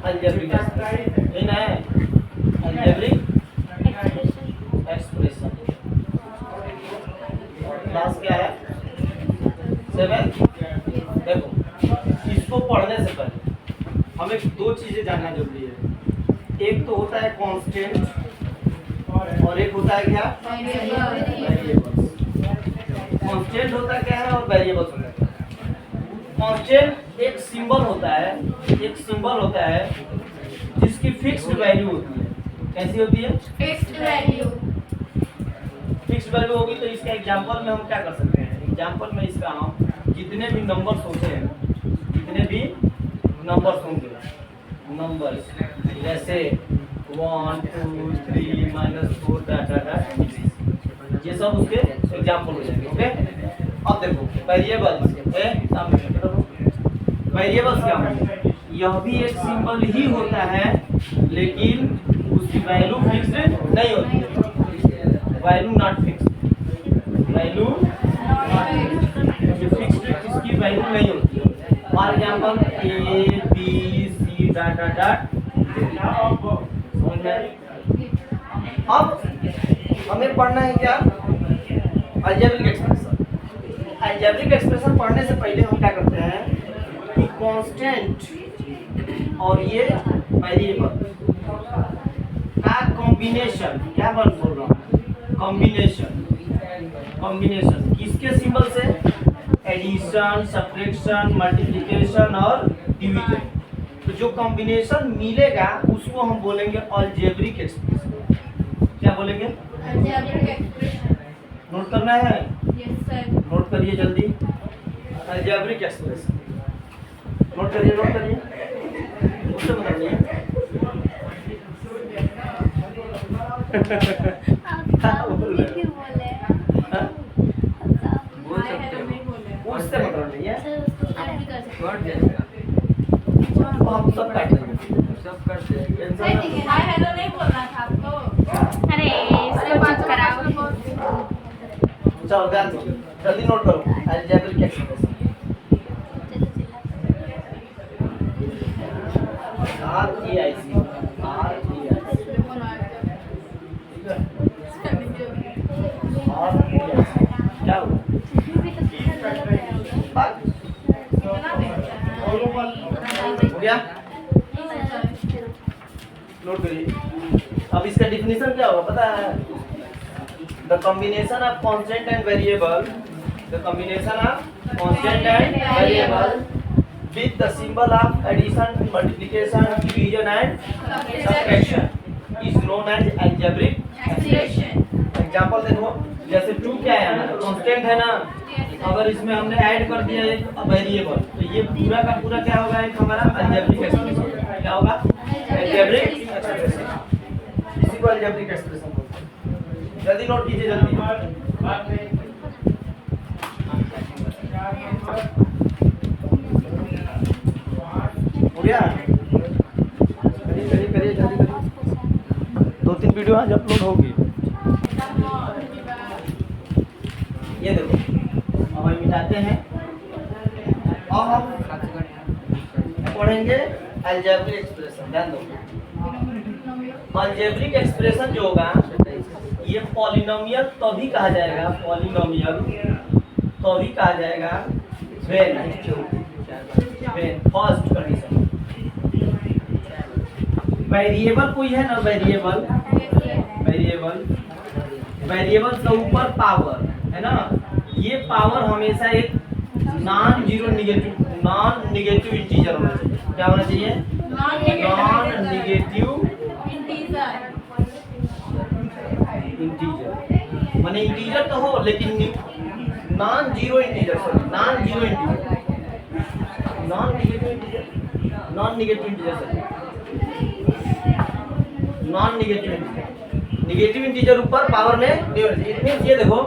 Algebraic expression, इन है algebraic expression. Class क्या है 7। देखो इसको पढ़ने से पहले हमें दो चीजें जानना जरूरी है। एक तो होता है कांस्टेंट और एक होता है क्या वेरिएबल्स। कांस्टेंट होता क्या है और वेरिएबल्स होता है। कांस्टेंट एक सिंबल होता है, एक सिंबल होता है जिसकी फिक्स्ड वैल्यू होती है। कैसी होती है? Fixed value. फिक्स्ड वैल्यू होगी तो इसका एग्जांपल में हम क्या कर सकते हैं? एग्जांपल में इसका हम जितने भी नंबर्स होते हैं, जितने भी नंबर्स होंगे, नंबर्स जैसे 1 2 3 -4 डाटा ये सब उसके एग्जांपल हो जाएंगे। ओके, अब देखो वेरिएबल्स है सामने। वेरिएबल्स क्या होंगे? यह भी एक सिंबल ही होता है लेकिन उसकी वैल्यू फिक्स्ड नहीं होती है। वैल्यू नॉट फिक्स्ड, वैल्यू जो फिक्स्ड इसकी वैल्यू नहीं होती है। For example A B C dot dot dot. अब हमें पढ़ना है क्या? Algebraic expression. अलजेब्रिक एक्सप्रेशन पढ़ने से पहले हम क्या करते हैं कि कांस्टेंट और ये वेरिएबल का कॉम्बिनेशन, क्या बोल रहा हूँ, कॉम्बिनेशन। कॉम्बिनेशन किसके सिंबल से? एडिशन, सब्ट्रैक्शन, मल्टीप्लिकेशन और डिवीजन। तो जो कॉम्बिनेशन मिलेगा उसको हम बोलेंगे अलजेब्रिक एक्सप्रेशन। क्या बोलेंगे? Algebraic expression. नोट करना है? Yes sir. नोट करिए जल्दी। अलजेब्रिक एक्सप्रेशन नोट करिए, नोट करिए, उससे मतलब नहीं है। उससे मतलब नहीं है। तो हम सब काट लेंगे, सब काट लेंगे। हाय हेलो नहीं बोलना था आपको। अरे इसको चुप कराओ। चलो ध्यान दो, जल्दी नोट करो अलजेब्रिक एक्सप्रेशन। REIC क्या हुआ? हो गया? नोट करिए। अब इसका डिफिनेशन क्या होगा पता है? The combination of constant and variable, the combination of constant and variable with the symbol of addition, multiplication, division and subtraction is known as algebraic expression. Example देखो, जैसे 2 क्या है हमारा कांस्टेंट है ना, अगर इसमें हमने ऐड कर दिया एक वेरिएबल तो ये पूरा का पूरा क्या होगा? एक हमारा अलजेब्रिक एक्सप्रेशन। क्या होगा? Algebraic expression. इसी को अलजेब्रिक एक्सप्रेशन बोलते हैं। जल्दी नोट कीजिए, जल्दी। हो गया? करिए करिए जल्दी करिए। 2-3 वीडियो आज अपलोड होगी। ये देखो, अब हम मिटाते हैं और हम पढ़ेंगे अलजेब्रिक एक्सप्रेशन। ध्यान दो, अलजेब्रिक एक्सप्रेशन जो होगा ये पॉलिनोमियल तभी कहा जाएगा, पॉलिनोमियल तभी कहा जाएगा व्हेन फर्स्ट कंडीशन वेरिएबल कोई है ना, वेरिएबल वेरिएबल के ऊपर पावर है ना, ये पावर हमेशा एक नॉन नेगेटिव इंटीजर होना चाहिए। क्या होना चाहिए? Non negative integer. माने इंटीजर तो हो लेकिन non zero integer, non negative integer ऊपर पावर में नहीं होना चाहिए। इट मींस ये देखो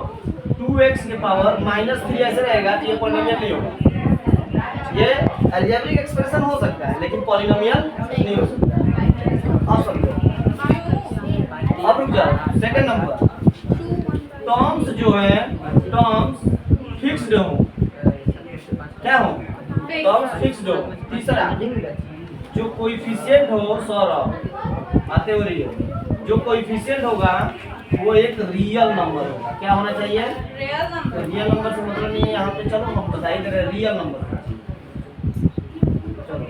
2x के पावर -3 ऐसे रहेगा तो ये पॉलिनोमियल नहीं होगा। ये अलजेब्रिक एक्सप्रेशन हो सकता है लेकिन पॉलिनोमियल नहीं हो सकता। अब समझो, अब रुक जाओ। सेकंड नंबर, टर्म्स जो है टर्म्स फिक्स्ड हो। क्या हो? टर्म्स फिक्स्ड हो। तीसरा जो कोएफिशिएंट हो सौरभ आते हो रही है, जो कोएफिशिएंट होगा वो एक रियल नंबर होगा। क्या होना चाहिए? Real number. रियल नंबर से मतलब नहीं है यहाँ पे, चलो हम बता ही दे रहे हैं रियल नंबर। चलो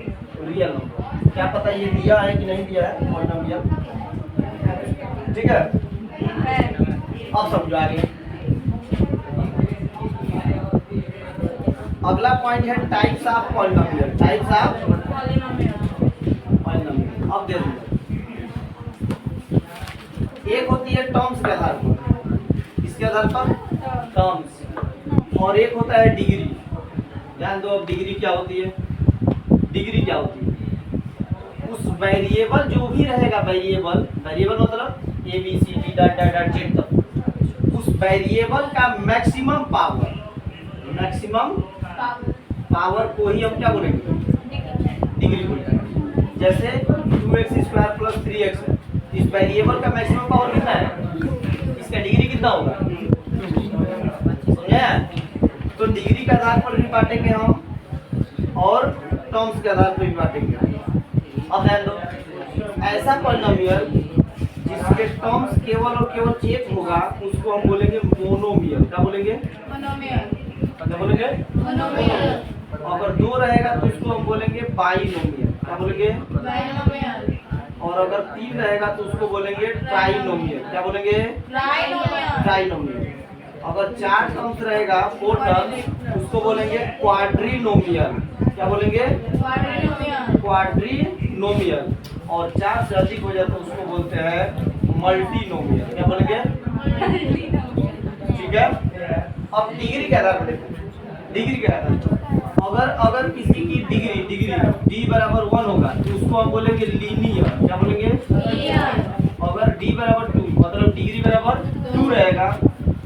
रियल नंबर, क्या पता ये दिया है कि नहीं दिया है पॉलिनोमियल, ठीक है। अब समझो आगे। अगला पॉइंट है types of polynomial. Types of polynomial अब दे दूंगा। एक होती है टर्म्स के आधार पर, इसके आधार पर टर्म्स, और एक होता है डिग्री। ध्यान दो, अब डिग्री क्या होती है? डिग्री क्या होती है? उस वेरिएबल जो भी रहेगा, वेरिएबल वेरिएबल मतलब A B C D dot dot dot Z तक, उस वेरिएबल का मैक्सिमम पावर, मैक्सिमम पावर को ही हम क्या बोलेंगे? डिग्री बोलेंगे। जैसे 2x² + 3x है, इस वेरिएबल का मैक्सिमम पावर कितना है? इसका डिग्री कितना होगा? समझे? तो डिग्री के आधार पर भी बांटेंगे हम, और टर्म्स के आधार पर भी बांटेंगे। अब ध्यान दो, ऐसा पॉलिनोमियल जिसके टर्म्स केवल और केवल एक होगा उसको हम बोलेंगे मोनोमियल। क्या बोलेंगे? क्या बोलेंगे? अगर दो रहेगा तो उसको हम बोलेंगे बाइनोमियल। क्या बोलेंगे? और अगर तीन रहेगा तो उसको बोलेंगे ट्राइनोमियल। क्या बोलेंगे? ट्राइनोमियल। अगर चार टर्म्स रहेगा, 4 टर्म्स, उसको बोलेंगे क्वाड्रीनोमियल। क्या बोलेंगे? क्वाड्रीनोमियल। और 4 से अधिक हो जाए तो उसको बोलते हैं मल्टीनोमियल। क्या बोलेंगे? ठीक है। अब डिग्री के आधार पर देखो, डिग्री के आधार पर अगर किसी की डिग्री d बराबर 1 होगा तो उसको हम बोलेंगे लीनियर। क्या बोलेंगे? अगर d बराबर 2 मतलब डिग्री बराबर 2 रहेगा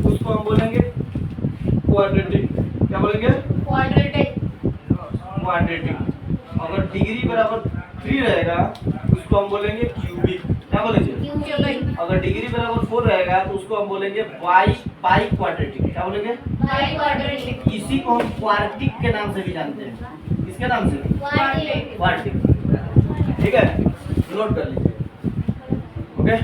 उसको हम बोलेंगे क्वाड्रेटिक। क्या बोलेंगे? क्वाड्रेटिक। अगर डिग्री बराबर 3 रहेगा उसको हम बोलेंगे क्यूबिक। क्या बोलेंगे? अगर डिग्री बराबर 4 रहेगा तो उसको हम बोलेंगे बाई क्वाड्रेटिक। क्या बोलेंगे? इसी को हम क्वार्टिक के नाम से भी जानते हैं। किसके नाम से? क्वार्टिक। ठीक है, नोट कर लीजिए। ओके,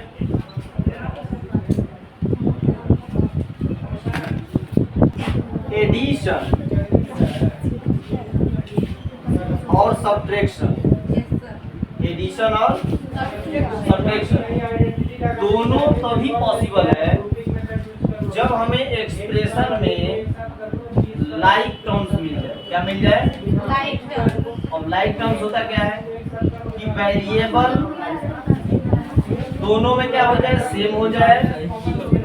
एडिशन और सब्ट्रैक्शन, एडिशन और सब्ट्रैक्शन दोनों तभी पॉसिबल है जब हमें एक्सप्रेशन में लाइक टर्म्स मिल जाए। क्या मिल जाए? और लाइक टर्म्स होता क्या है कि वेरिएबल दोनों में क्या हो जाए? सेम हो जाए,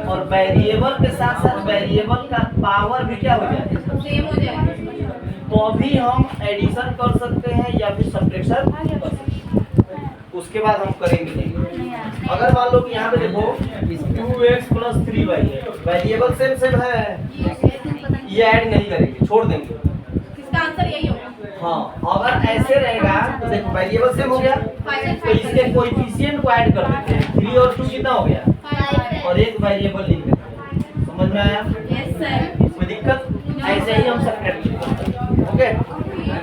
और वेरिएबल के साथ साथ वेरिएबल का पावर भी क्या हो जाए? तो अभी हम एडिशन कर सकते हैं या फिर सब्ट्रैक्शन कर सकते हैं। उसके बाद हम करेंगे नहीं। अगर मान लो कि यहाँ पे देखो 2x + 3y है, वेरिएबल सेम है, ये ऐड नहीं करेंगे, छोड़ देंगे। हाँ, अगर ऐसे रहेगा तो देखो वेरिएबल सेम हो गया तो इसके कोएफिशिएंट को ऐड कर देते हैं। 3 और 2 कितना हो गया? और एक वेरिएबल लिख देते हैं। समझ में आया? कोई दिक्कत? ऐसे ही हम सब्ट्रैक्ट करते हैं। ओके,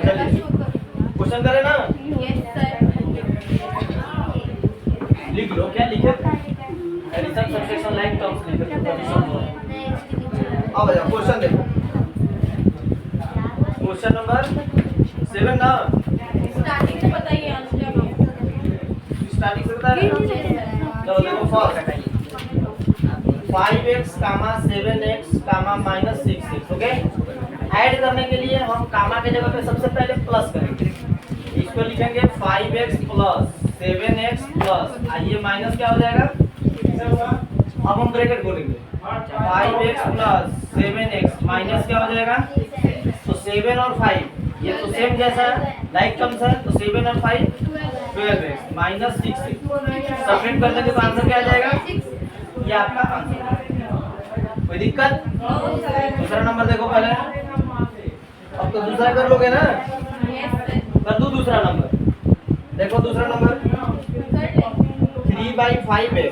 चलिए क्वेश्चन करें ना। लिख लो, क्या लिखे? एडिशन सब्ट्रैक्शन लाइक टर्म्स लिखे। अब जाओ क्वेश्चन देखो, क्वेश्चन नंबर 7 ना। स्टार्टिंग से बताइए आंसर। स्टार्टिंग से बता रहे हैं। चलो देखो, first 5x, 7x, -6x। Okay, add करने के लिए हम गामा के जगह पे सबसे पहले प्लस करेंगे। इसको लिखेंगे 5x + 7x प्लस, आइए माइनस क्या हो जाएगा? अब हम ब्रैकेट खोलेंगे, 5x + 7x माइनस क्या हो जाएगा? तो 7 और 5 ये तो सेम जैसा है, लाइक टर्म्स है, तो 7 और 5 12x -6x। सब्ट्रैक्ट कर देंगे तो आंसर क्या आ जाएगा? ये आपका आंसर है। कोई दिक्कत? दूसरा नंबर देखो पहले। अब तो दूसरा कर लोगे ना? कर दूं दूसरा नंबर? देखो दूसरा नंबर 3/5x,